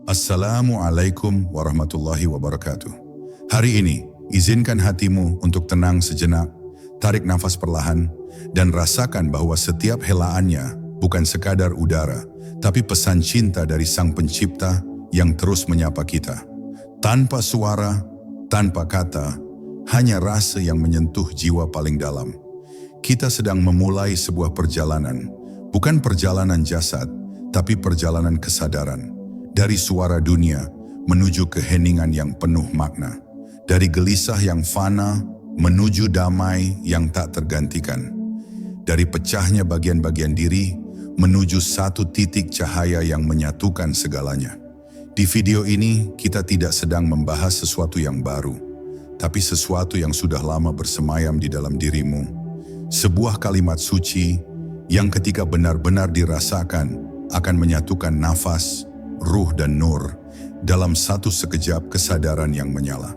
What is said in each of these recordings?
Assalamualaikum warahmatullahi wabarakatuh. Hari ini, izinkan hatimu untuk tenang sejenak, tarik nafas perlahan, dan rasakan bahwa setiap helaannya bukan sekadar udara, tapi pesan cinta dari Sang Pencipta yang terus menyapa kita. Tanpa suara, tanpa kata, hanya rasa yang menyentuh jiwa paling dalam. Kita sedang memulai sebuah perjalanan, bukan perjalanan jasad, tapi perjalanan kesadaran. Dari suara dunia menuju keheningan yang penuh makna. Dari gelisah yang fana menuju damai yang tak tergantikan. Dari pecahnya bagian-bagian diri menuju satu titik cahaya yang menyatukan segalanya. Di video ini kita tidak sedang membahas sesuatu yang baru, tapi sesuatu yang sudah lama bersemayam di dalam dirimu. Sebuah kalimat suci yang ketika benar-benar dirasakan akan menyatukan nafas, ruh dan nur dalam satu sekejap kesadaran yang menyala.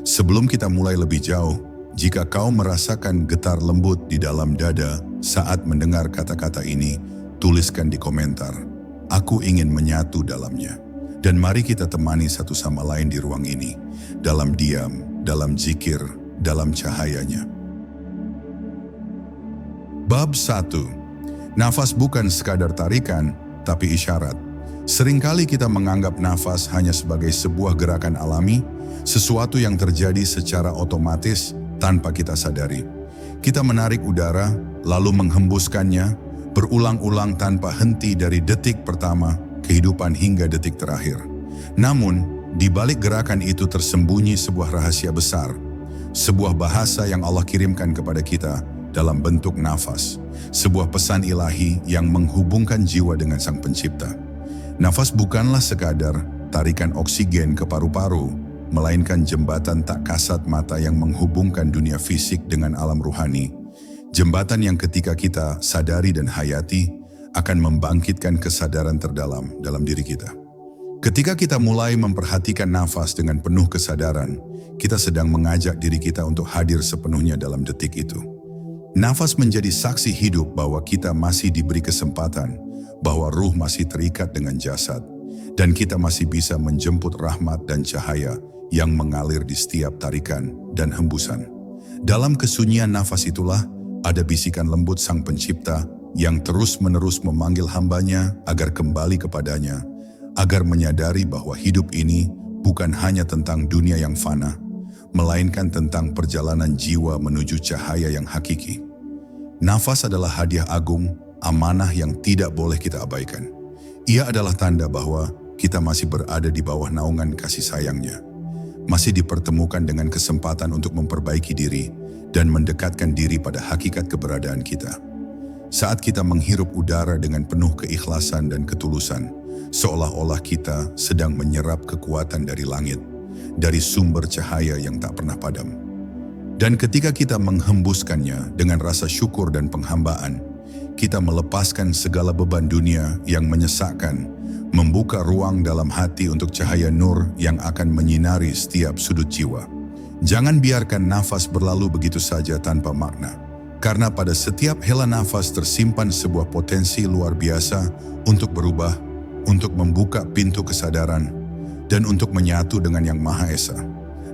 Sebelum kita mulai lebih jauh, jika kau merasakan getar lembut di dalam dada saat mendengar kata-kata ini, tuliskan di komentar, "Aku ingin menyatu dalamnya." Dan mari kita temani satu sama lain di ruang ini, dalam diam, dalam zikir, dalam cahayanya. Bab 1. Nafas bukan sekadar tarikan, tapi isyarat. Seringkali kita menganggap nafas hanya sebagai sebuah gerakan alami, sesuatu yang terjadi secara otomatis tanpa kita sadari. Kita menarik udara, lalu menghembuskannya, berulang-ulang tanpa henti dari detik pertama kehidupan hingga detik terakhir. Namun, di balik gerakan itu tersembunyi sebuah rahasia besar, sebuah bahasa yang Allah kirimkan kepada kita dalam bentuk nafas, sebuah pesan ilahi yang menghubungkan jiwa dengan Sang Pencipta. Nafas bukanlah sekadar tarikan oksigen ke paru-paru, melainkan jembatan tak kasat mata yang menghubungkan dunia fisik dengan alam ruhani. Jembatan yang ketika kita sadari dan hayati, akan membangkitkan kesadaran terdalam dalam diri kita. Ketika kita mulai memperhatikan nafas dengan penuh kesadaran, kita sedang mengajak diri kita untuk hadir sepenuhnya dalam detik itu. Nafas menjadi saksi hidup bahwa kita masih diberi kesempatan, bahwa ruh masih terikat dengan jasad, dan kita masih bisa menjemput rahmat dan cahaya yang mengalir di setiap tarikan dan hembusan. Dalam kesunyian nafas itulah ada bisikan lembut Sang Pencipta yang terus-menerus memanggil hambanya agar kembali kepadanya, agar menyadari bahwa hidup ini bukan hanya tentang dunia yang fana, melainkan tentang perjalanan jiwa menuju cahaya yang hakiki. Nafas adalah hadiah agung, amanah yang tidak boleh kita abaikan. Ia adalah tanda bahwa kita masih berada di bawah naungan kasih sayangnya, masih dipertemukan dengan kesempatan untuk memperbaiki diri dan mendekatkan diri pada hakikat keberadaan kita. Saat kita menghirup udara dengan penuh keikhlasan dan ketulusan, seolah-olah kita sedang menyerap kekuatan dari langit, dari sumber cahaya yang tak pernah padam. Dan ketika kita menghembuskannya dengan rasa syukur dan penghambaan, kita melepaskan segala beban dunia yang menyesakkan, membuka ruang dalam hati untuk cahaya nur yang akan menyinari setiap sudut jiwa. Jangan biarkan nafas berlalu begitu saja tanpa makna, karena pada setiap hela nafas tersimpan sebuah potensi luar biasa untuk berubah, untuk membuka pintu kesadaran, dan untuk menyatu dengan Yang Maha Esa.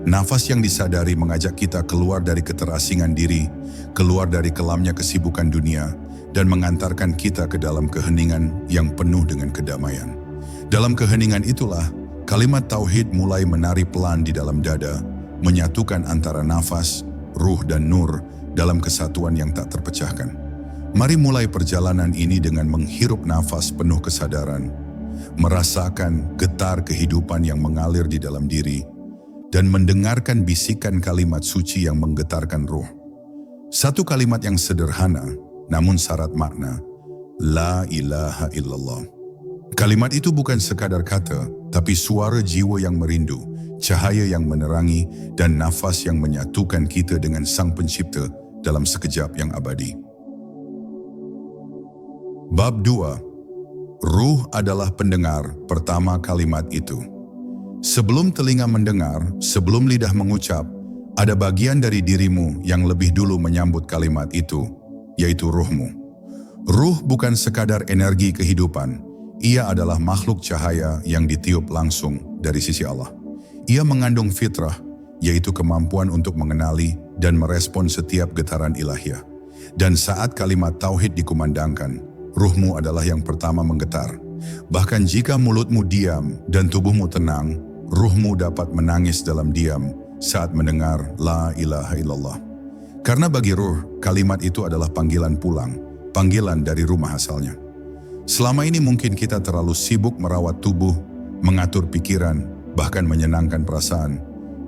Nafas yang disadari mengajak kita keluar dari keterasingan diri, keluar dari kelamnya kesibukan dunia, dan mengantarkan kita ke dalam keheningan yang penuh dengan kedamaian. Dalam keheningan itulah, kalimat tauhid mulai menari pelan di dalam dada, menyatukan antara nafas, ruh dan nur dalam kesatuan yang tak terpecahkan. Mari mulai perjalanan ini dengan menghirup nafas penuh kesadaran, merasakan getar kehidupan yang mengalir di dalam diri, dan mendengarkan bisikan kalimat suci yang menggetarkan ruh. Satu kalimat yang sederhana, namun syarat makna, La ilaha illallah. Kalimat itu bukan sekadar kata, tapi suara jiwa yang merindu, cahaya yang menerangi, dan nafas yang menyatukan kita dengan Sang Pencipta dalam sekejap yang abadi. Bab 2. Ruh adalah pendengar pertama kalimat itu. Sebelum telinga mendengar, sebelum lidah mengucap, ada bagian dari dirimu yang lebih dulu menyambut kalimat itu, yaitu ruhmu. Ruh bukan sekadar energi kehidupan, Ia adalah makhluk cahaya yang ditiup langsung dari sisi Allah. Ia mengandung fitrah, yaitu kemampuan untuk mengenali dan merespon setiap getaran ilahiyah. Dan saat kalimat tauhid dikumandangkan, ruhmu adalah yang pertama menggetar. Bahkan jika mulutmu diam dan tubuhmu tenang, ruhmu dapat menangis dalam diam saat mendengar la ilaha illallah. Karena bagi ruh, kalimat itu adalah panggilan pulang, panggilan dari rumah asalnya. Selama ini mungkin kita terlalu sibuk merawat tubuh, mengatur pikiran, bahkan menyenangkan perasaan.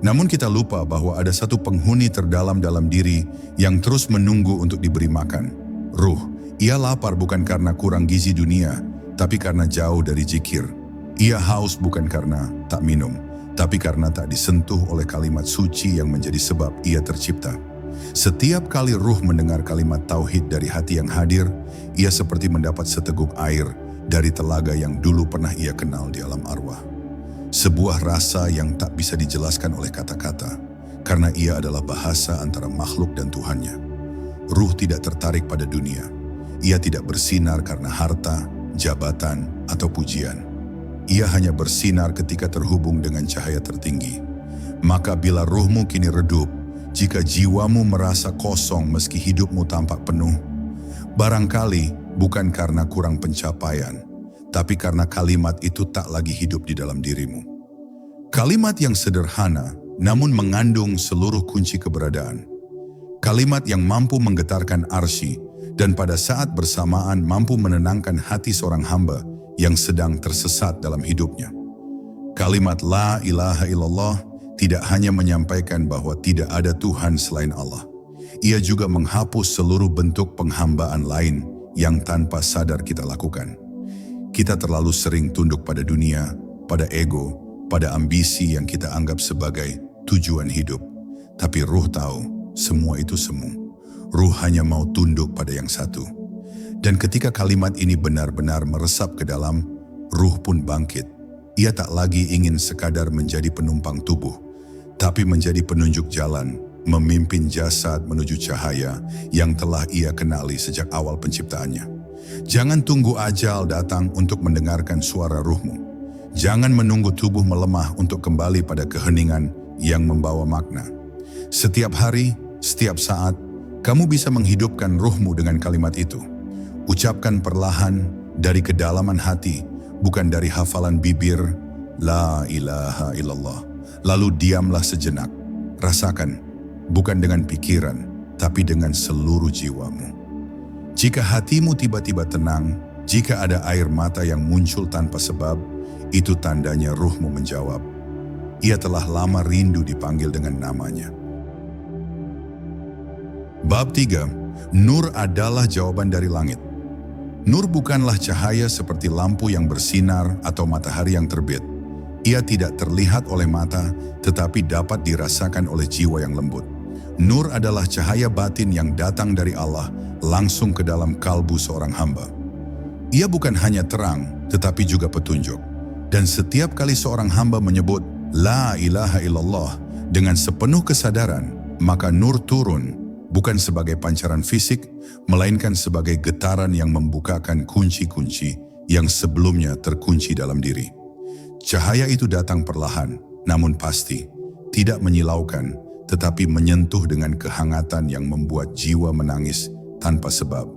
Namun kita lupa bahwa ada satu penghuni terdalam dalam diri yang terus menunggu untuk diberi makan. Ruh, ia lapar bukan karena kurang gizi dunia, tapi karena jauh dari zikir. Ia haus bukan karena tak minum, tapi karena tak disentuh oleh kalimat suci yang menjadi sebab ia tercipta. Setiap kali ruh mendengar kalimat tauhid dari hati yang hadir, ia seperti mendapat seteguk air dari telaga yang dulu pernah ia kenal di alam arwah. Sebuah rasa yang tak bisa dijelaskan oleh kata-kata, karena ia adalah bahasa antara makhluk dan Tuhannya. Ruh tidak tertarik pada dunia. Ia tidak bersinar karena harta, jabatan, atau pujian. Ia hanya bersinar ketika terhubung dengan cahaya tertinggi. Maka bila ruhmu kini redup, jika jiwamu merasa kosong meski hidupmu tampak penuh, barangkali bukan karena kurang pencapaian, tapi karena kalimat itu tak lagi hidup di dalam dirimu. Kalimat yang sederhana, namun mengandung seluruh kunci keberadaan. Kalimat yang mampu menggetarkan arsy, dan pada saat bersamaan mampu menenangkan hati seorang hamba yang sedang tersesat dalam hidupnya. Kalimat la ilaha illallah tidak hanya menyampaikan bahwa tidak ada Tuhan selain Allah. Ia juga menghapus seluruh bentuk penghambaan lain yang tanpa sadar kita lakukan. Kita terlalu sering tunduk pada dunia, pada ego, pada ambisi yang kita anggap sebagai tujuan hidup. Tapi ruh tahu, semua itu semu. Ruh hanya mau tunduk pada yang satu. Dan ketika kalimat ini benar-benar meresap ke dalam, ruh pun bangkit. Ia tak lagi ingin sekadar menjadi penumpang tubuh, tapi menjadi penunjuk jalan, memimpin jasad menuju cahaya yang telah ia kenali sejak awal penciptaannya. Jangan tunggu ajal datang untuk mendengarkan suara ruhmu. Jangan menunggu tubuh melemah untuk kembali pada keheningan yang membawa makna. Setiap hari, setiap saat, kamu bisa menghidupkan ruhmu dengan kalimat itu. Ucapkan perlahan dari kedalaman hati, bukan dari hafalan bibir, la ilaha illallah. Lalu diamlah sejenak. Rasakan, bukan dengan pikiran, tapi dengan seluruh jiwamu. Jika hatimu tiba-tiba tenang, jika ada air mata yang muncul tanpa sebab, itu tandanya ruhmu menjawab. Ia telah lama rindu dipanggil dengan namanya. Bab 3, Nur adalah jawaban dari langit. Nur bukanlah cahaya seperti lampu yang bersinar atau matahari yang terbit. Ia tidak terlihat oleh mata, tetapi dapat dirasakan oleh jiwa yang lembut. Nur adalah cahaya batin yang datang dari Allah langsung ke dalam kalbu seorang hamba. Ia bukan hanya terang, tetapi juga petunjuk. Dan setiap kali seorang hamba menyebut La ilaha illallah dengan sepenuh kesadaran, maka nur turun, bukan sebagai pancaran fisik, melainkan sebagai getaran yang membukakan kunci-kunci yang sebelumnya terkunci dalam diri. Cahaya itu datang perlahan, namun pasti, tidak menyilaukan, tetapi menyentuh dengan kehangatan yang membuat jiwa menangis tanpa sebab.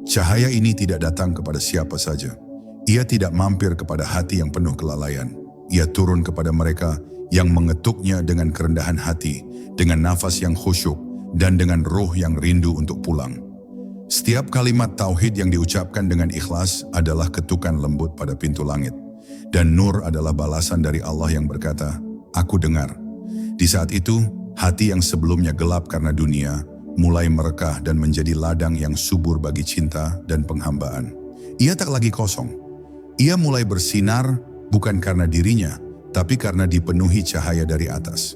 Cahaya ini tidak datang kepada siapa saja. Ia tidak mampir kepada hati yang penuh kelalaian. Ia turun kepada mereka yang mengetuknya dengan kerendahan hati, dengan nafas yang khusyuk, dan dengan roh yang rindu untuk pulang. Setiap kalimat tauhid yang diucapkan dengan ikhlas adalah ketukan lembut pada pintu langit. Dan nur adalah balasan dari Allah yang berkata, Aku dengar. Di saat itu, hati yang sebelumnya gelap karena dunia, mulai merekah dan menjadi ladang yang subur bagi cinta dan penghambaan. Ia tak lagi kosong. Ia mulai bersinar bukan karena dirinya, tapi karena dipenuhi cahaya dari atas.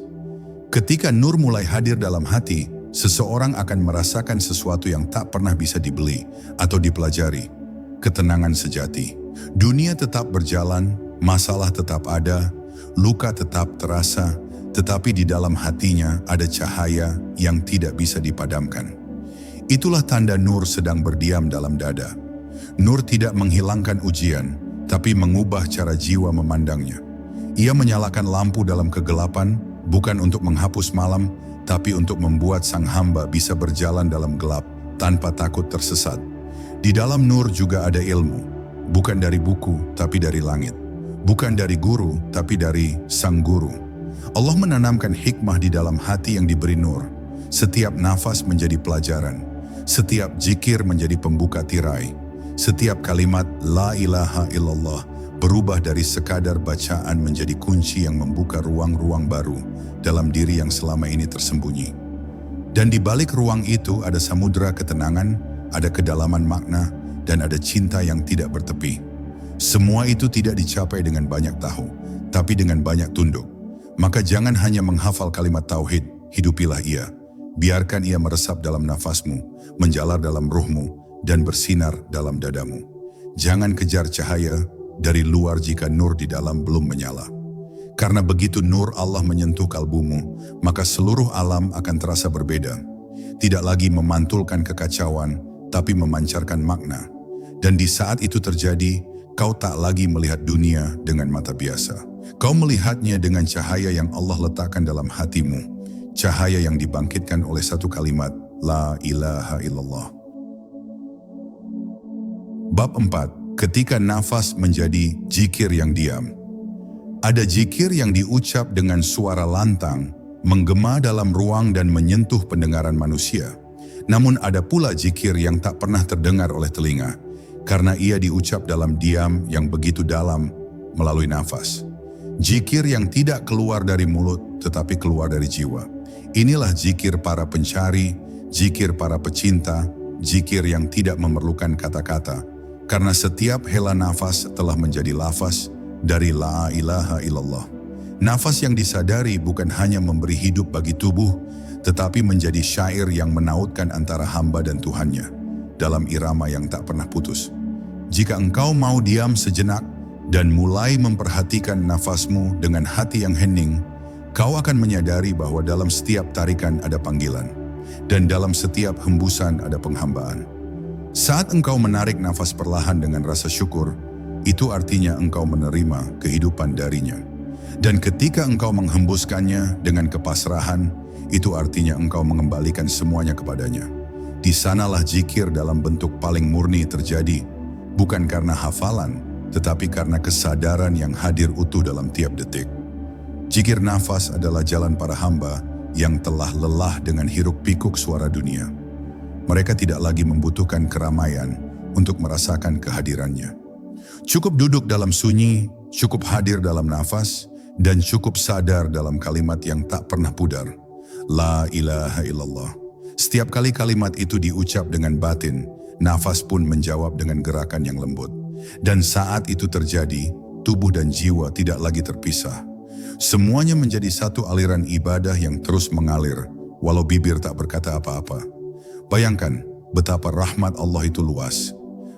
Ketika nur mulai hadir dalam hati, seseorang akan merasakan sesuatu yang tak pernah bisa dibeli atau dipelajari. Ketenangan sejati. Dunia tetap berjalan, masalah tetap ada, luka tetap terasa, tetapi di dalam hatinya ada cahaya yang tidak bisa dipadamkan. Itulah tanda nur sedang berdiam dalam dada. Nur tidak menghilangkan ujian, tapi mengubah cara jiwa memandangnya. Ia menyalakan lampu dalam kegelapan, bukan untuk menghapus malam, tapi untuk membuat sang hamba bisa berjalan dalam gelap tanpa takut tersesat. Di dalam nur juga ada ilmu, bukan dari buku, tapi dari langit. Bukan dari guru, tapi dari sang guru. Allah menanamkan hikmah di dalam hati yang diberi nur. Setiap nafas menjadi pelajaran. Setiap zikir menjadi pembuka tirai. Setiap kalimat La ilaha illallah berubah dari sekadar bacaan menjadi kunci yang membuka ruang-ruang baru dalam diri yang selama ini tersembunyi. Dan di balik ruang itu ada samudera ketenangan, ada kedalaman makna, dan ada cinta yang tidak bertepi. Semua itu tidak dicapai dengan banyak tahu, tapi dengan banyak tunduk. Maka jangan hanya menghafal kalimat tauhid, hidupilah ia. Biarkan ia meresap dalam nafasmu, menjalar dalam ruhmu, dan bersinar dalam dadamu. Jangan kejar cahaya dari luar jika nur di dalam belum menyala. Karena begitu nur Allah menyentuh kalbumu, maka seluruh alam akan terasa berbeda. Tidak lagi memantulkan kekacauan, tapi memancarkan makna. Dan di saat itu terjadi, kau tak lagi melihat dunia dengan mata biasa. Kau melihatnya dengan cahaya yang Allah letakkan dalam hatimu. Cahaya yang dibangkitkan oleh satu kalimat, La ilaha illallah. Bab 4. Ketika nafas menjadi zikir yang diam. Ada zikir yang diucap dengan suara lantang, menggema dalam ruang dan menyentuh pendengaran manusia. Namun ada pula zikir yang tak pernah terdengar oleh telinga, karena ia diucap dalam diam yang begitu dalam melalui nafas. Zikir yang tidak keluar dari mulut, tetapi keluar dari jiwa. Inilah zikir para pencari, zikir para pecinta, zikir yang tidak memerlukan kata-kata. Karena setiap hela nafas telah menjadi lafaz dari La ilaha illallah. Nafas yang disadari bukan hanya memberi hidup bagi tubuh, tetapi menjadi syair yang menautkan antara hamba dan Tuhannya, dalam irama yang tak pernah putus. Jika engkau mau diam sejenak, dan mulai memperhatikan nafasmu dengan hati yang hening, kau akan menyadari bahwa dalam setiap tarikan ada panggilan, dan dalam setiap hembusan ada penghambaan. Saat engkau menarik nafas perlahan dengan rasa syukur, itu artinya engkau menerima kehidupan darinya. Dan ketika engkau menghembuskannya dengan kepasrahan, itu artinya engkau mengembalikan semuanya kepadanya. Di sanalah zikir dalam bentuk paling murni terjadi, bukan karena hafalan, tetapi karena kesadaran yang hadir utuh dalam tiap detik. Zikir nafas adalah jalan para hamba yang telah lelah dengan hiruk pikuk suara dunia. Mereka tidak lagi membutuhkan keramaian untuk merasakan kehadirannya. Cukup duduk dalam sunyi, cukup hadir dalam nafas, dan cukup sadar dalam kalimat yang tak pernah pudar. La ilaha illallah. Setiap kali kalimat itu diucap dengan batin, nafas pun menjawab dengan gerakan yang lembut. Dan saat itu terjadi, tubuh dan jiwa tidak lagi terpisah. Semuanya menjadi satu aliran ibadah yang terus mengalir, walau bibir tak berkata apa-apa. Bayangkan betapa rahmat Allah itu luas.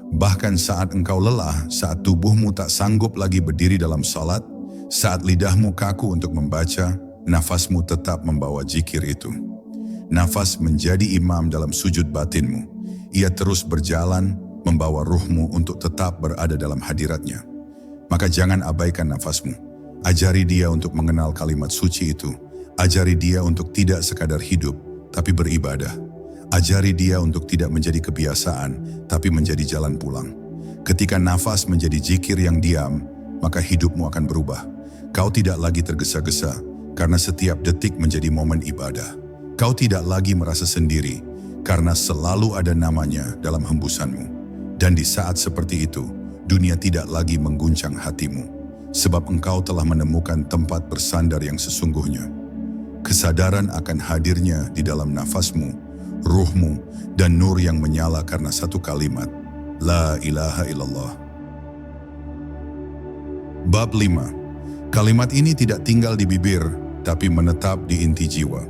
Bahkan saat engkau lelah, saat tubuhmu tak sanggup lagi berdiri dalam salat, saat lidahmu kaku untuk membaca, nafasmu tetap membawa zikir itu. Nafas menjadi imam dalam sujud batinmu. Ia terus berjalan, membawa ruhmu untuk tetap berada dalam hadiratnya. Maka jangan abaikan nafasmu. Ajari dia untuk mengenal kalimat suci itu. Ajari dia untuk tidak sekadar hidup, tapi beribadah. Ajari dia untuk tidak menjadi kebiasaan, tapi menjadi jalan pulang. Ketika nafas menjadi zikir yang diam, maka hidupmu akan berubah. Kau tidak lagi tergesa-gesa, karena setiap detik menjadi momen ibadah. Kau tidak lagi merasa sendiri, karena selalu ada namanya dalam hembusanmu. Dan di saat seperti itu, dunia tidak lagi mengguncang hatimu, sebab engkau telah menemukan tempat bersandar yang sesungguhnya. Kesadaran akan hadirnya di dalam nafasmu, ruhmu, dan nur yang menyala karena satu kalimat, La ilaha illallah. Bab 5. Kalimat ini tidak tinggal di bibir, tapi menetap di inti jiwa.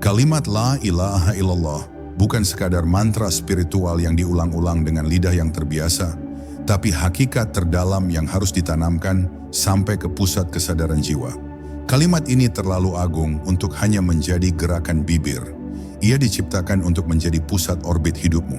Kalimat La ilaha illallah bukan sekadar mantra spiritual yang diulang-ulang dengan lidah yang terbiasa, tapi hakikat terdalam yang harus ditanamkan sampai ke pusat kesadaran jiwa. Kalimat ini terlalu agung untuk hanya menjadi gerakan bibir. Ia diciptakan untuk menjadi pusat orbit hidupmu.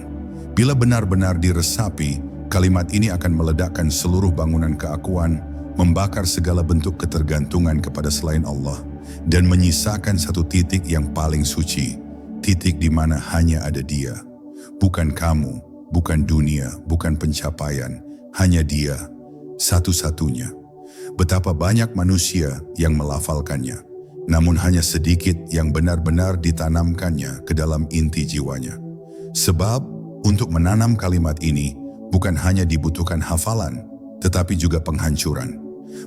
Bila benar-benar diresapi, Kalimat ini akan meledakkan seluruh bangunan keakuan, membakar segala bentuk ketergantungan kepada selain Allah, dan menyisakan satu titik yang paling suci, titik di mana hanya ada Dia. Bukan kamu, bukan dunia, bukan pencapaian, hanya Dia, satu-satunya. Betapa banyak manusia yang melafalkannya, namun hanya sedikit yang benar-benar ditanamkannya ke dalam inti jiwanya. Sebab, untuk menanam kalimat ini, bukan hanya dibutuhkan hafalan, tetapi juga penghancuran.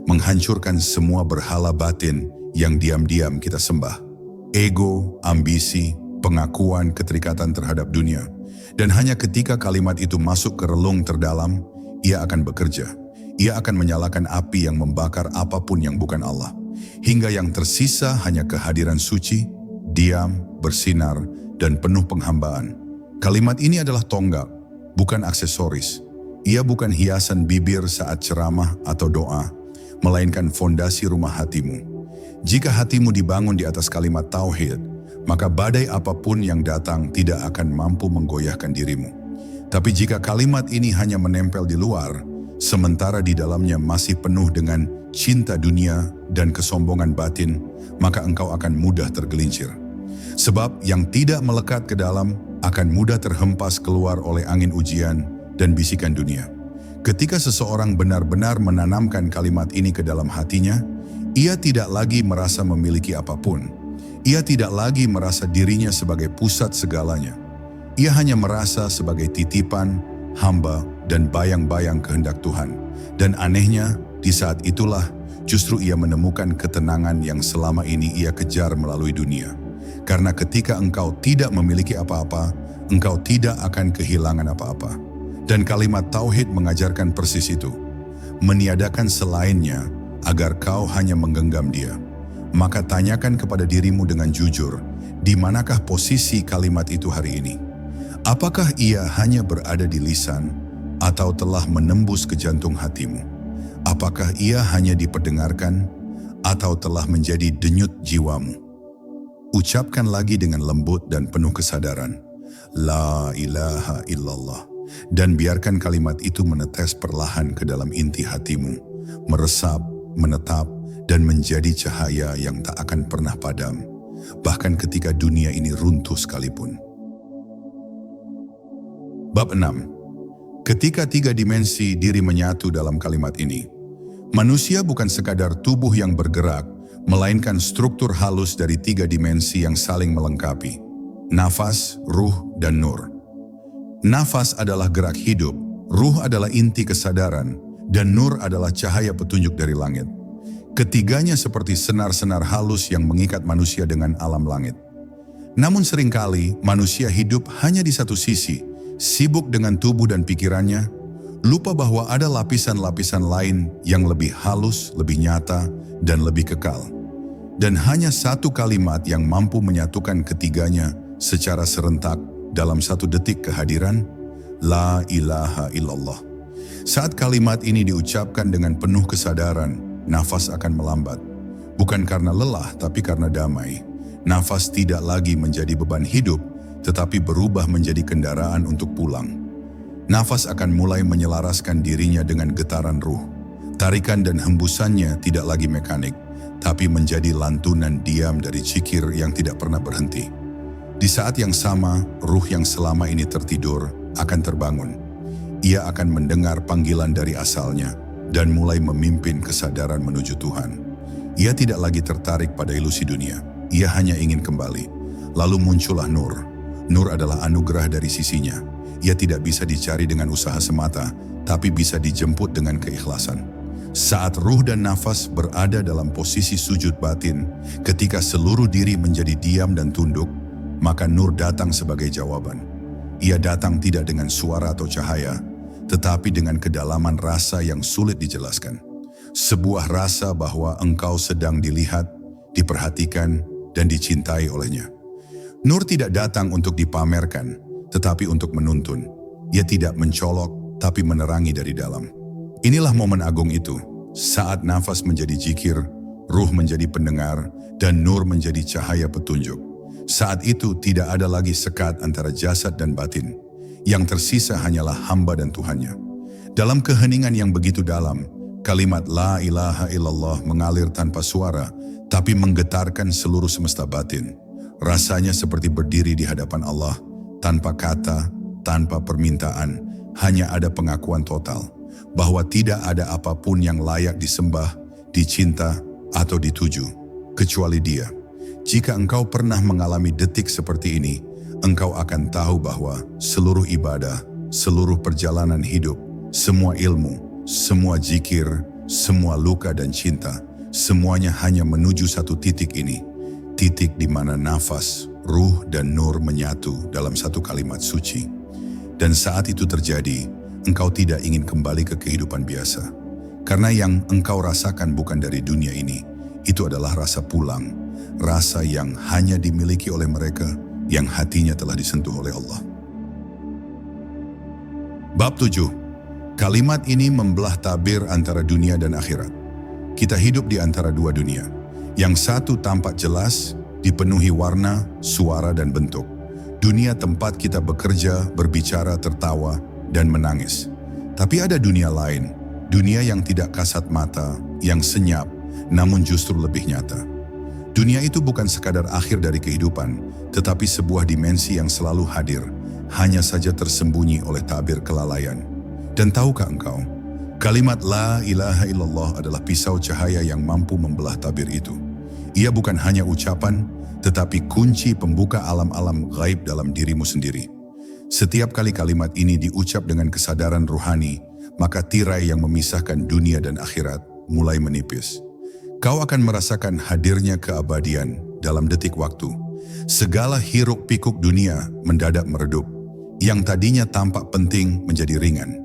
Menghancurkan semua berhala batin yang diam-diam kita sembah. Ego, ambisi, pengakuan, keterikatan terhadap dunia. Dan hanya ketika kalimat itu masuk ke relung terdalam, ia akan bekerja. Ia akan menyalakan api yang membakar apapun yang bukan Allah. Hingga yang tersisa hanya kehadiran suci, diam, bersinar, dan penuh penghambaan. Kalimat ini adalah tonggak, bukan aksesoris. Ia bukan hiasan bibir saat ceramah atau doa, melainkan fondasi rumah hatimu. Jika hatimu dibangun di atas kalimat tauhid, maka badai apapun yang datang tidak akan mampu menggoyahkan dirimu. Tapi jika kalimat ini hanya menempel di luar, sementara di dalamnya masih penuh dengan cinta dunia dan kesombongan batin, maka engkau akan mudah tergelincir. Sebab yang tidak melekat ke dalam akan mudah terhempas keluar oleh angin ujian dan bisikan dunia. Ketika seseorang benar-benar menanamkan kalimat ini ke dalam hatinya, ia tidak lagi merasa memiliki apapun. Ia tidak lagi merasa dirinya sebagai pusat segalanya. Ia hanya merasa sebagai titipan, hamba, dan bayang-bayang kehendak Tuhan. Dan anehnya, di saat itulah justru ia menemukan ketenangan yang selama ini ia kejar melalui dunia. Karena ketika engkau tidak memiliki apa-apa, engkau tidak akan kehilangan apa-apa. Dan kalimat tauhid mengajarkan persis itu. Meniadakan selainnya agar kau hanya menggenggam Dia. Maka tanyakan kepada dirimu dengan jujur, di manakah posisi kalimat itu hari ini? Apakah ia hanya berada di lisan atau telah menembus ke jantung hatimu? Apakah ia hanya diperdengarkan atau telah menjadi denyut jiwamu? Ucapkan lagi dengan lembut dan penuh kesadaran, La ilaha illallah. Dan biarkan kalimat itu menetes perlahan ke dalam inti hatimu, meresap, menetap, dan menjadi cahaya yang tak akan pernah padam, bahkan ketika dunia ini runtuh sekalipun. Bab 6. Ketika 3 dimensi diri menyatu dalam kalimat ini, manusia bukan sekadar tubuh yang bergerak, melainkan struktur halus dari 3 dimensi yang saling melengkapi. Nafas, ruh, dan nur. Nafas adalah gerak hidup, ruh adalah inti kesadaran, dan nur adalah cahaya petunjuk dari langit. Ketiganya seperti senar-senar halus yang mengikat manusia dengan alam langit. Namun seringkali manusia hidup hanya di satu sisi, sibuk dengan tubuh dan pikirannya, lupa bahwa ada lapisan-lapisan lain yang lebih halus, lebih nyata, dan lebih kekal. Dan hanya satu kalimat yang mampu menyatukan ketiganya secara serentak dalam 1 detik kehadiran, La ilaha illallah. Saat kalimat ini diucapkan dengan penuh kesadaran, nafas akan melambat. Bukan karena lelah, tapi karena damai. Nafas tidak lagi menjadi beban hidup, tetapi berubah menjadi kendaraan untuk pulang. Nafas akan mulai menyelaraskan dirinya dengan getaran ruh. Tarikan dan hembusannya tidak lagi mekanik, tapi menjadi lantunan diam dari zikir yang tidak pernah berhenti. Di saat yang sama, ruh yang selama ini tertidur akan terbangun. Ia akan mendengar panggilan dari asalnya dan mulai memimpin kesadaran menuju Tuhan. Ia tidak lagi tertarik pada ilusi dunia. Ia hanya ingin kembali. Lalu muncullah nur. Nur adalah anugerah dari sisinya. Ia tidak bisa dicari dengan usaha semata, tapi bisa dijemput dengan keikhlasan. Saat ruh dan nafas berada dalam posisi sujud batin, ketika seluruh diri menjadi diam dan tunduk, maka nur datang sebagai jawaban. Ia datang tidak dengan suara atau cahaya, tetapi dengan kedalaman rasa yang sulit dijelaskan. Sebuah rasa bahwa engkau sedang dilihat, diperhatikan, dan dicintai olehnya. Nur tidak datang untuk dipamerkan, tetapi untuk menuntun. Ia tidak mencolok, tapi menerangi dari dalam. Inilah momen agung itu, saat nafas menjadi zikir, ruh menjadi pendengar, dan nur menjadi cahaya petunjuk. Saat itu tidak ada lagi sekat antara jasad dan batin. Yang tersisa hanyalah hamba dan Tuhannya. Dalam keheningan yang begitu dalam, kalimat La ilaha illallah mengalir tanpa suara, tapi menggetarkan seluruh semesta batin. Rasanya seperti berdiri di hadapan Allah, tanpa kata, tanpa permintaan, hanya ada pengakuan total, bahwa tidak ada apapun yang layak disembah, dicinta, atau dituju, kecuali Dia. Jika engkau pernah mengalami detik seperti ini, engkau akan tahu bahwa seluruh ibadah, seluruh perjalanan hidup, semua ilmu, semua zikir, semua luka dan cinta, semuanya hanya menuju satu titik ini. Titik di mana nafas, ruh dan nur menyatu dalam satu kalimat suci. Dan saat itu terjadi, engkau tidak ingin kembali ke kehidupan biasa. Karena yang engkau rasakan bukan dari dunia ini. Itu adalah rasa pulang, rasa yang hanya dimiliki oleh mereka yang hatinya telah disentuh oleh Allah. Bab 7. Kalimat ini membelah tabir antara dunia dan akhirat. Kita hidup di antara dua dunia. Yang satu tampak jelas, dipenuhi warna, suara dan bentuk. Dunia tempat kita bekerja, berbicara, tertawa, dan menangis. Tapi ada dunia lain, dunia yang tidak kasat mata, yang senyap, namun justru lebih nyata. Dunia itu bukan sekadar akhir dari kehidupan, tetapi sebuah dimensi yang selalu hadir, hanya saja tersembunyi oleh tabir kelalaian. Dan tahukah engkau, kalimat La ilaha illallah adalah pisau cahaya yang mampu membelah tabir itu. Ia bukan hanya ucapan, tetapi kunci pembuka alam-alam gaib dalam dirimu sendiri. Setiap kali kalimat ini diucap dengan kesadaran ruhani, maka tirai yang memisahkan dunia dan akhirat mulai menipis. Kau akan merasakan hadirnya keabadian dalam detik waktu. Segala hiruk pikuk dunia mendadak meredup. Yang tadinya tampak penting menjadi ringan.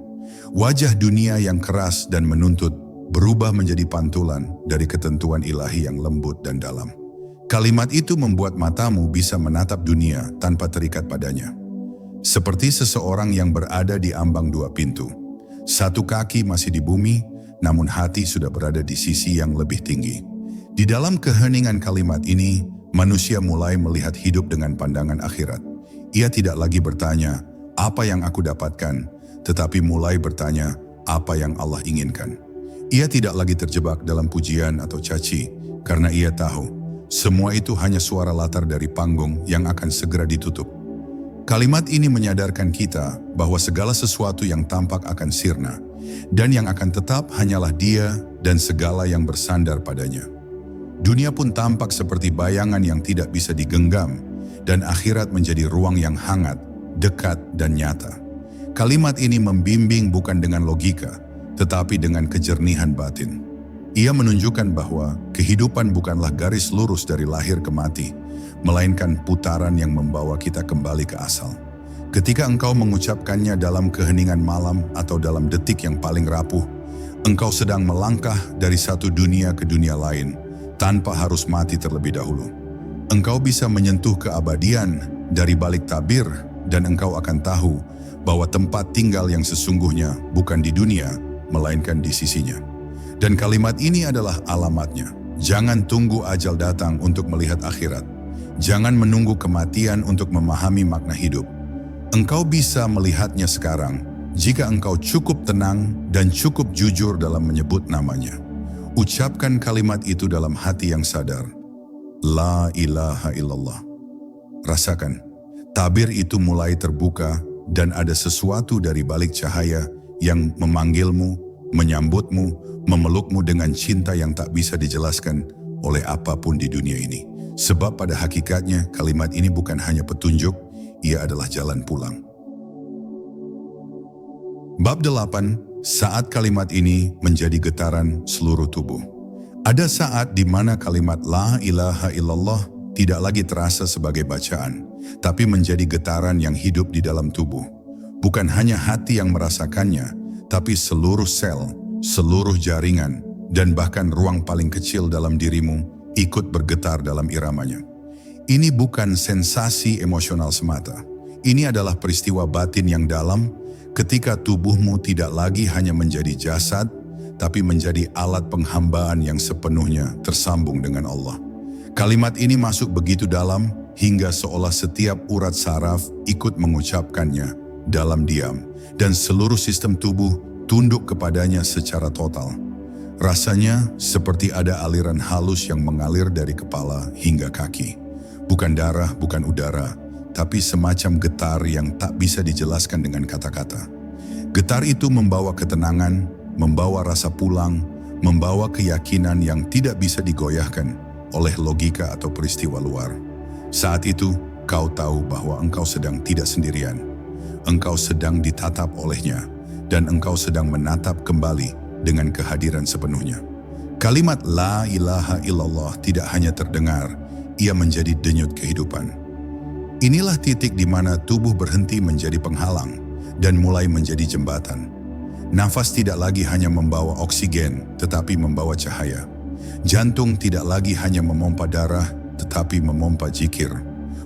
Wajah dunia yang keras dan menuntut berubah menjadi pantulan dari ketentuan ilahi yang lembut dan dalam. Kalimat itu membuat matamu bisa menatap dunia tanpa terikat padanya. Seperti seseorang yang berada di ambang dua pintu. Satu kaki masih di bumi, namun hati sudah berada di sisi yang lebih tinggi. Di dalam keheningan kalimat ini, manusia mulai melihat hidup dengan pandangan akhirat. Ia tidak lagi bertanya, apa yang aku dapatkan, tetapi mulai bertanya, apa yang Allah inginkan. Ia tidak lagi terjebak dalam pujian atau caci, karena ia tahu, semua itu hanya suara latar dari panggung yang akan segera ditutup. Kalimat ini menyadarkan kita bahwa segala sesuatu yang tampak akan sirna, dan yang akan tetap hanyalah Dia dan segala yang bersandar padanya. Dunia pun tampak seperti bayangan yang tidak bisa digenggam, dan akhirat menjadi ruang yang hangat, dekat, dan nyata. Kalimat ini membimbing bukan dengan logika, tetapi dengan kejernihan batin. Ia menunjukkan bahwa kehidupan bukanlah garis lurus dari lahir ke mati, melainkan putaran yang membawa kita kembali ke asal. Ketika engkau mengucapkannya dalam keheningan malam atau dalam detik yang paling rapuh, engkau sedang melangkah dari satu dunia ke dunia lain, tanpa harus mati terlebih dahulu. Engkau bisa menyentuh keabadian dari balik tabir, dan engkau akan tahu bahwa tempat tinggal yang sesungguhnya bukan di dunia, melainkan di sisinya. Dan kalimat ini adalah alamatnya. Jangan tunggu ajal datang untuk melihat akhirat. Jangan menunggu kematian untuk memahami makna hidup. Engkau bisa melihatnya sekarang jika engkau cukup tenang dan cukup jujur dalam menyebut namanya. Ucapkan kalimat itu dalam hati yang sadar. La ilaha illallah. Rasakan, tabir itu mulai terbuka dan ada sesuatu dari balik cahaya yang memanggilmu, menyambutmu, memelukmu dengan cinta yang tak bisa dijelaskan oleh apapun di dunia ini. Sebab pada hakikatnya kalimat ini bukan hanya petunjuk, ia adalah jalan pulang. Bab 8, saat kalimat ini menjadi getaran seluruh tubuh. Ada saat di mana kalimat La ilaha illallah tidak lagi terasa sebagai bacaan, tapi menjadi getaran yang hidup di dalam tubuh. Bukan hanya hati yang merasakannya, tapi seluruh sel, seluruh jaringan, dan bahkan ruang paling kecil dalam dirimu ikut bergetar dalam iramanya. Ini bukan sensasi emosional semata. Ini adalah peristiwa batin yang dalam ketika tubuhmu tidak lagi hanya menjadi jasad, tapi menjadi alat penghambaan yang sepenuhnya tersambung dengan Allah. Kalimat ini masuk begitu dalam hingga seolah setiap urat saraf ikut mengucapkannya dalam diam, dan seluruh sistem tubuh tunduk kepadanya secara total. Rasanya seperti ada aliran halus yang mengalir dari kepala hingga kaki. Bukan darah, bukan udara, tapi semacam getar yang tak bisa dijelaskan dengan kata-kata. Getar itu membawa ketenangan, membawa rasa pulang, membawa keyakinan yang tidak bisa digoyahkan oleh logika atau peristiwa luar. Saat itu, kau tahu bahwa engkau sedang tidak sendirian. Engkau sedang ditatap olehnya, dan engkau sedang menatap kembali dengan kehadiran sepenuhnya. Kalimat La ilaha illallah tidak hanya terdengar, ia menjadi denyut kehidupan. Inilah titik di mana tubuh berhenti menjadi penghalang dan mulai menjadi jembatan. Nafas tidak lagi hanya membawa oksigen, tetapi membawa cahaya. Jantung tidak lagi hanya memompa darah, tetapi memompa zikir.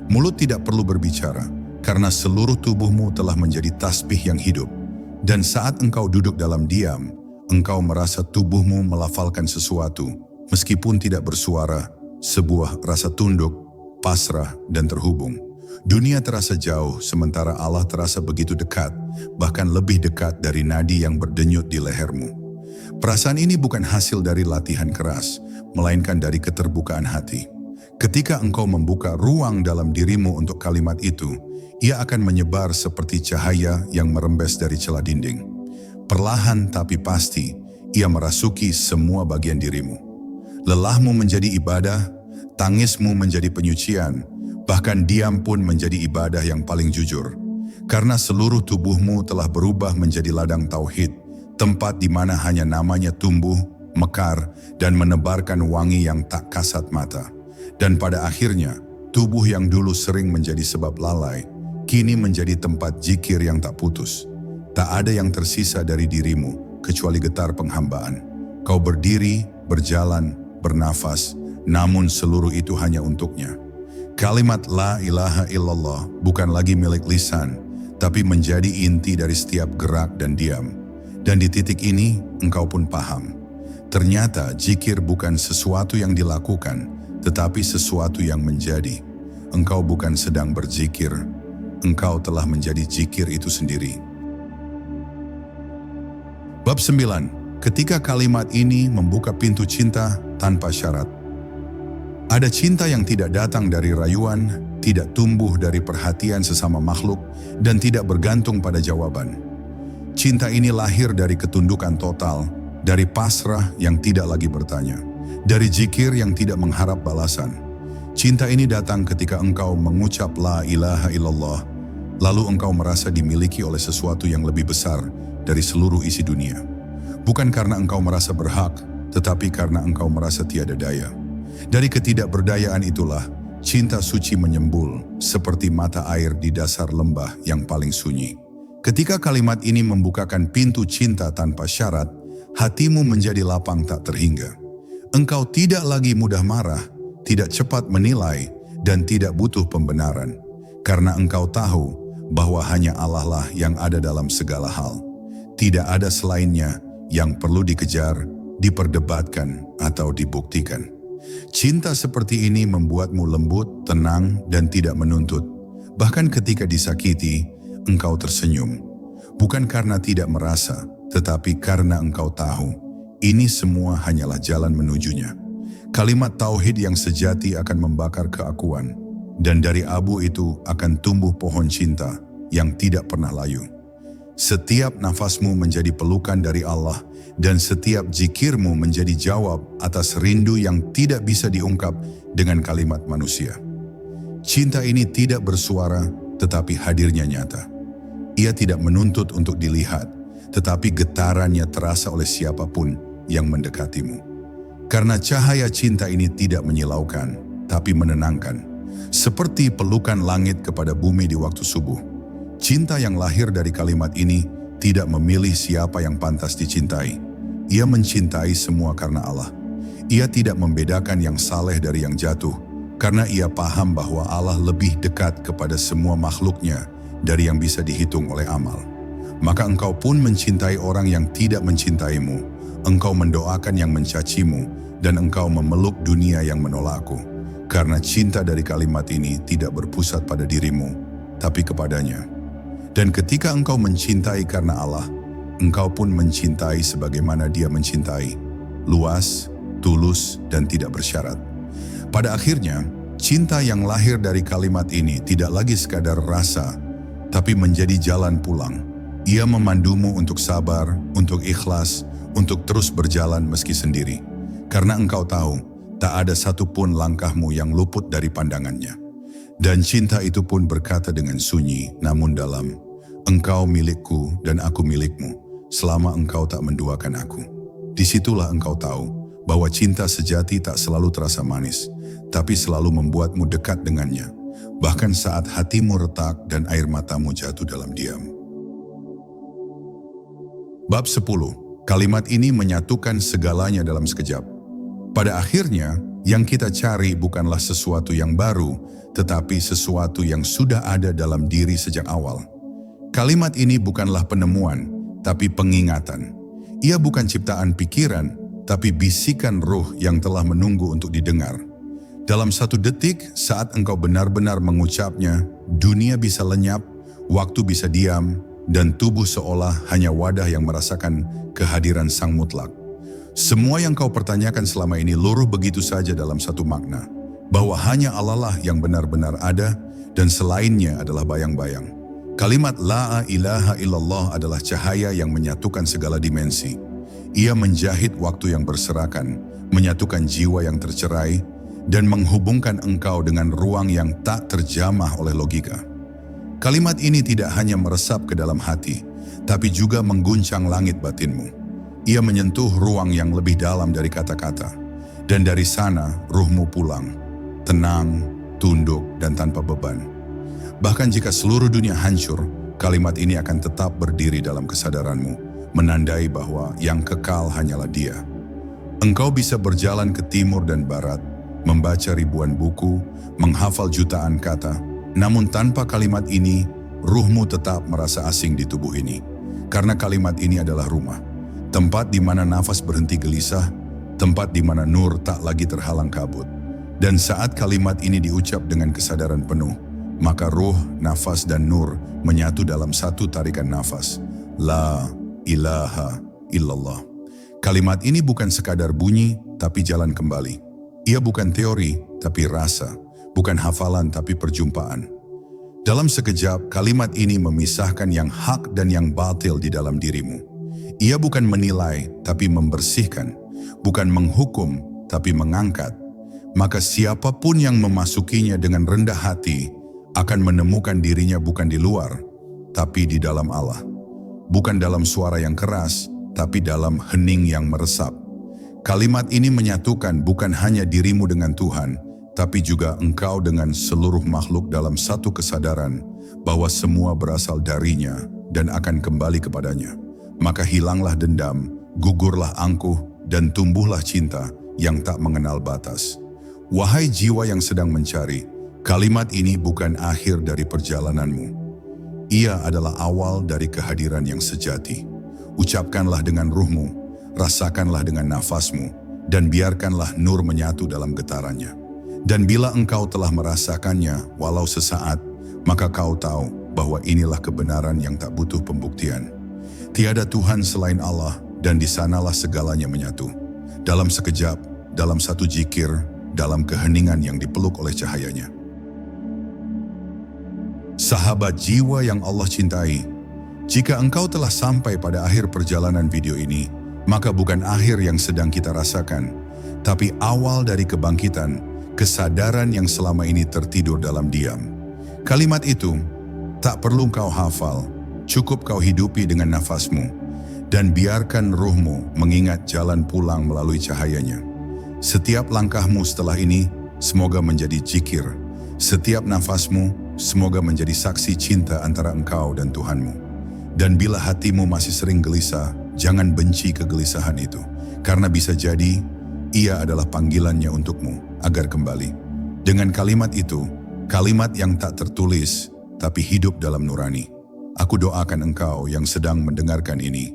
Mulut tidak perlu berbicara, karena seluruh tubuhmu telah menjadi tasbih yang hidup. Dan saat engkau duduk dalam diam, engkau merasa tubuhmu melafalkan sesuatu, meskipun tidak bersuara, sebuah rasa tunduk, pasrah, dan terhubung. Dunia terasa jauh, sementara Allah terasa begitu dekat, bahkan lebih dekat dari nadi yang berdenyut di lehermu. Perasaan ini bukan hasil dari latihan keras, melainkan dari keterbukaan hati. Ketika engkau membuka ruang dalam dirimu untuk kalimat itu, ia akan menyebar seperti cahaya yang merembes dari celah dinding. Perlahan tapi pasti, ia merasuki semua bagian dirimu. Lelahmu menjadi ibadah, tangismu menjadi penyucian, bahkan diam pun menjadi ibadah yang paling jujur. Karena seluruh tubuhmu telah berubah menjadi ladang tauhid, tempat di mana hanya namanya tumbuh, mekar, dan menebarkan wangi yang tak kasat mata. Dan pada akhirnya, tubuh yang dulu sering menjadi sebab lalai, kini menjadi tempat zikir yang tak putus. Tak ada yang tersisa dari dirimu, kecuali getar penghambaan. Kau berdiri, berjalan, bernafas, namun seluruh itu hanya untuknya. Kalimat La ilaha illallah bukan lagi milik lisan, tapi menjadi inti dari setiap gerak dan diam. Dan di titik ini, engkau pun paham. Ternyata zikir bukan sesuatu yang dilakukan, tetapi sesuatu yang menjadi. Engkau bukan sedang berzikir, engkau telah menjadi zikir itu sendiri. Bab 9. Ketika kalimat ini membuka pintu cinta tanpa syarat. Ada cinta yang tidak datang dari rayuan, tidak tumbuh dari perhatian sesama makhluk, dan tidak bergantung pada jawaban. Cinta ini lahir dari ketundukan total, dari pasrah yang tidak lagi bertanya, dari zikir yang tidak mengharap balasan. Cinta ini datang ketika engkau mengucap La ilaha illallah, lalu engkau merasa dimiliki oleh sesuatu yang lebih besar dari seluruh isi dunia. Bukan karena engkau merasa berhak, tetapi karena engkau merasa tiada daya. Dari ketidakberdayaan itulah, cinta suci menyembul seperti mata air di dasar lembah yang paling sunyi. Ketika kalimat ini membukakan pintu cinta tanpa syarat, hatimu menjadi lapang tak terhingga. Engkau tidak lagi mudah marah, tidak cepat menilai, dan tidak butuh pembenaran. Karena engkau tahu bahwa hanya Allah lah yang ada dalam segala hal. Tidak ada selainnya yang perlu dikejar, diperdebatkan, atau dibuktikan. Cinta seperti ini membuatmu lembut, tenang, dan tidak menuntut. Bahkan ketika disakiti, engkau tersenyum. Bukan karena tidak merasa, tetapi karena engkau tahu, ini semua hanyalah jalan menujunya. Kalimat tauhid yang sejati akan membakar keakuan, dan dari abu itu akan tumbuh pohon cinta yang tidak pernah layu. Setiap nafasmu menjadi pelukan dari Allah, dan setiap zikirmu menjadi jawab atas rindu yang tidak bisa diungkap dengan kalimat manusia. Cinta ini tidak bersuara, tetapi hadirnya nyata. Ia tidak menuntut untuk dilihat, tetapi getarannya terasa oleh siapapun yang mendekatimu. Karena cahaya cinta ini tidak menyilaukan, tapi menenangkan. Seperti pelukan langit kepada bumi di waktu subuh. Cinta yang lahir dari kalimat ini tidak memilih siapa yang pantas dicintai. Ia mencintai semua karena Allah. Ia tidak membedakan yang saleh dari yang jatuh, karena ia paham bahwa Allah lebih dekat kepada semua makhluknya dari yang bisa dihitung oleh amal. Maka engkau pun mencintai orang yang tidak mencintaimu. Engkau mendoakan yang mencacimu, dan engkau memeluk dunia yang menolakku. Karena cinta dari kalimat ini tidak berpusat pada dirimu, tapi kepadanya. Dan ketika engkau mencintai karena Allah, engkau pun mencintai sebagaimana Dia mencintai, luas, tulus, dan tidak bersyarat. Pada akhirnya, cinta yang lahir dari kalimat ini tidak lagi sekadar rasa, tapi menjadi jalan pulang. Ia memandumu untuk sabar, untuk ikhlas, untuk terus berjalan meski sendiri. Karena engkau tahu, tak ada satupun langkahmu yang luput dari pandangannya. Dan cinta itu pun berkata dengan sunyi namun dalam, engkau milikku dan aku milikmu, selama engkau tak menduakan aku. Disitulah engkau tahu bahwa cinta sejati tak selalu terasa manis, tapi selalu membuatmu dekat dengannya, bahkan saat hatimu retak dan air matamu jatuh dalam diam. Bab 10. Kalimat ini menyatukan segalanya dalam sekejap. Pada akhirnya, yang kita cari bukanlah sesuatu yang baru, tetapi sesuatu yang sudah ada dalam diri sejak awal. Kalimat ini bukanlah penemuan, tapi pengingatan. Ia bukan ciptaan pikiran, tapi bisikan ruh yang telah menunggu untuk didengar. Dalam satu detik, saat engkau benar-benar mengucapnya, dunia bisa lenyap, waktu bisa diam, dan tubuh seolah hanya wadah yang merasakan kehadiran Sang Mutlak. Semua yang kau pertanyakan selama ini luruh begitu saja dalam satu makna, bahwa hanya Allah lah yang benar-benar ada dan selainnya adalah bayang-bayang. Kalimat La ilaha illallah adalah cahaya yang menyatukan segala dimensi. Ia menjahit waktu yang berserakan, menyatukan jiwa yang tercerai, dan menghubungkan engkau dengan ruang yang tak terjamah oleh logika. Kalimat ini tidak hanya meresap ke dalam hati, tapi juga mengguncang langit batinmu. Ia menyentuh ruang yang lebih dalam dari kata-kata, dan dari sana ruhmu pulang, tenang, tunduk, dan tanpa beban. Bahkan jika seluruh dunia hancur, kalimat ini akan tetap berdiri dalam kesadaranmu, menandai bahwa yang kekal hanyalah Dia. Engkau bisa berjalan ke timur dan barat, membaca ribuan buku, menghafal jutaan kata, namun tanpa kalimat ini, ruhmu tetap merasa asing di tubuh ini. Karena kalimat ini adalah rumah. Tempat di mana nafas berhenti gelisah, tempat di mana nur tak lagi terhalang kabut. Dan saat kalimat ini diucap dengan kesadaran penuh, maka ruh, nafas, dan nur menyatu dalam satu tarikan nafas. La ilaha illallah. Kalimat ini bukan sekadar bunyi, tapi jalan kembali. Ia bukan teori, tapi rasa. Bukan hafalan, tapi perjumpaan. Dalam sekejap, kalimat ini memisahkan yang hak dan yang batil di dalam dirimu. Ia bukan menilai, tapi membersihkan. Bukan menghukum, tapi mengangkat. Maka siapapun yang memasukinya dengan rendah hati akan menemukan dirinya bukan di luar, tapi di dalam Allah. Bukan dalam suara yang keras, tapi dalam hening yang meresap. Kalimat ini menyatukan bukan hanya dirimu dengan Tuhan, tapi juga engkau dengan seluruh makhluk dalam satu kesadaran bahwa semua berasal darinya dan akan kembali kepadanya. Maka hilanglah dendam, gugurlah angkuh, dan tumbuhlah cinta yang tak mengenal batas. Wahai jiwa yang sedang mencari, kalimat ini bukan akhir dari perjalananmu. Ia adalah awal dari kehadiran yang sejati. Ucapkanlah dengan ruhmu, rasakanlah dengan nafasmu, dan biarkanlah nur menyatu dalam getarannya. Dan bila engkau telah merasakannya, walau sesaat, maka kau tahu bahwa inilah kebenaran yang tak butuh pembuktian. Tiada Tuhan selain Allah, dan di sanalah segalanya menyatu. Dalam sekejap, dalam satu zikir, dalam keheningan yang dipeluk oleh cahayanya. Sahabat jiwa yang Allah cintai, jika engkau telah sampai pada akhir perjalanan video ini, maka bukan akhir yang sedang kita rasakan, tapi awal dari kebangkitan, kesadaran yang selama ini tertidur dalam diam. Kalimat itu tak perlu kau hafal, cukup kau hidupi dengan nafasmu, dan biarkan ruhmu mengingat jalan pulang melalui cahayanya. Setiap langkahmu setelah ini, semoga menjadi zikir. Setiap nafasmu, semoga menjadi saksi cinta antara engkau dan Tuhanmu. Dan bila hatimu masih sering gelisah, jangan benci kegelisahan itu. Karena bisa jadi, ia adalah panggilannya untukmu agar kembali. Dengan kalimat itu, kalimat yang tak tertulis, tapi hidup dalam nurani. Aku doakan engkau yang sedang mendengarkan ini,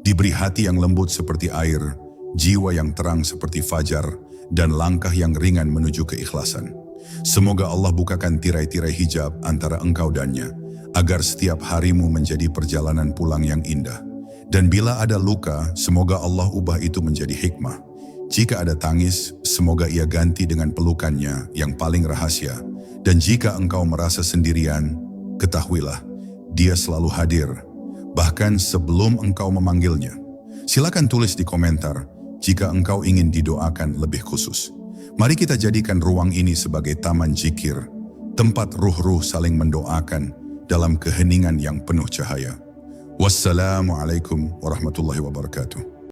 diberi hati yang lembut seperti air, jiwa yang terang seperti fajar, dan langkah yang ringan menuju keikhlasan. Semoga Allah bukakan tirai-tirai hijab antara engkau dannya, agar setiap harimu menjadi perjalanan pulang yang indah. Dan bila ada luka, semoga Allah ubah itu menjadi hikmah. Jika ada tangis, semoga ia ganti dengan pelukannya yang paling rahasia. Dan jika engkau merasa sendirian, ketahuilah, dia selalu hadir, bahkan sebelum engkau memanggilnya. Silakan tulis di komentar jika engkau ingin didoakan lebih khusus. Mari kita jadikan ruang ini sebagai taman zikir, tempat ruh-ruh saling mendoakan dalam keheningan yang penuh cahaya. Wassalamualaikum warahmatullahi wabarakatuh.